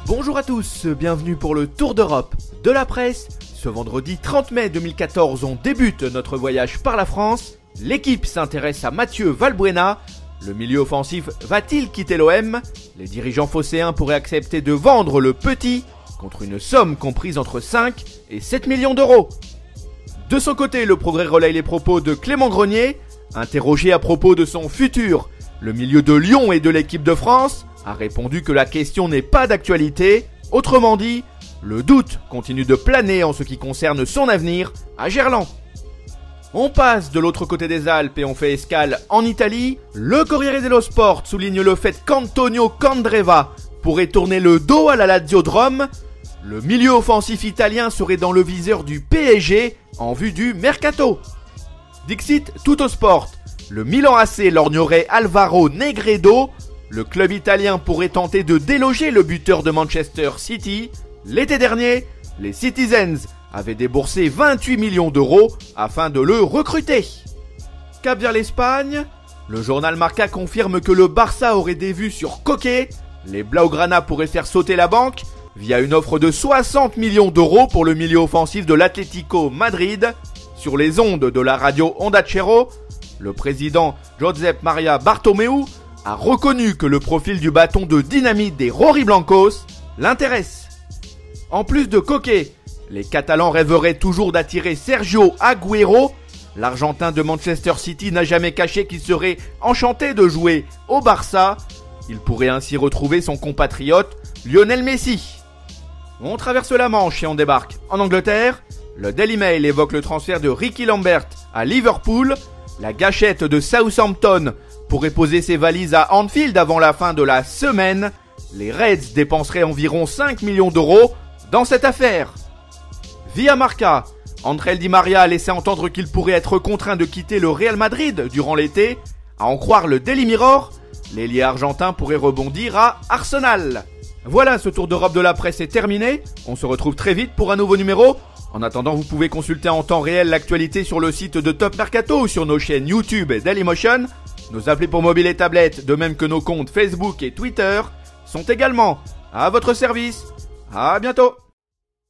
Bonjour à tous, bienvenue pour le Tour d'Europe de la presse. Ce vendredi 30 mai 2014, on débute notre voyage par la France. L'équipe s'intéresse à Mathieu Valbuena. Le milieu offensif va-t-il quitter l'OM? Les dirigeants phocéens pourraient accepter de vendre le petit contre une somme comprise entre 5 et 7 millions d'euros. De son côté, le Progrès relaye les propos de Clément Grenier. Interrogé à propos de son futur, le milieu de Lyon et de l'équipe de France a répondu que la question n'est pas d'actualité. Autrement dit, le doute continue de planer en ce qui concerne son avenir à Gerland. On passe de l'autre côté des Alpes et on fait escale en Italie. Le Corriere dello Sport souligne le fait qu'Antonio Candreva pourrait tourner le dos à la Lazio de Rome. Le milieu offensif italien serait dans le viseur du PSG en vue du mercato. Dixit Tuttosport, le Milan AC lorgnerait Alvaro Negredo. Le club italien pourrait tenter de déloger le buteur de Manchester City. L'été dernier, les Citizens avaient déboursé 28 millions d'euros afin de le recruter. Cap vers l'Espagne, le journal Marca confirme que le Barça aurait des vues sur Koke. Les Blaugrana pourraient faire sauter la banque via une offre de 60 millions d'euros pour le milieu offensif de l'Atlético Madrid. Sur les ondes de la radio Onda Cero, le président Josep Maria Bartomeu a reconnu que le profil du bâton de dynamite des Rojiblancos l'intéresse. En plus de Koke, les Catalans rêveraient toujours d'attirer Sergio Agüero. L'Argentin de Manchester City n'a jamais caché qu'il serait enchanté de jouer au Barça. Il pourrait ainsi retrouver son compatriote Lionel Messi. On traverse la Manche et on débarque en Angleterre. Le Daily Mail évoque le transfert de Ricky Lambert à Liverpool. La gâchette de Southampton pourrait poser ses valises à Anfield avant la fin de la semaine. Les Reds dépenseraient environ 5 millions d'euros dans cette affaire. Via Marca, André Di Maria a laissé entendre qu'il pourrait être contraint de quitter le Real Madrid durant l'été. À en croire le Daily Mirror, l'ailier argentin pourrait rebondir à Arsenal. Voilà, ce tour d'Europe de la presse est terminé. On se retrouve très vite pour un nouveau numéro. En attendant, vous pouvez consulter en temps réel l'actualité sur le site de Top Mercato ou sur nos chaînes YouTube et Dailymotion. Nos applis pour mobile et tablette, de même que nos comptes Facebook et Twitter, sont également à votre service. À bientôt.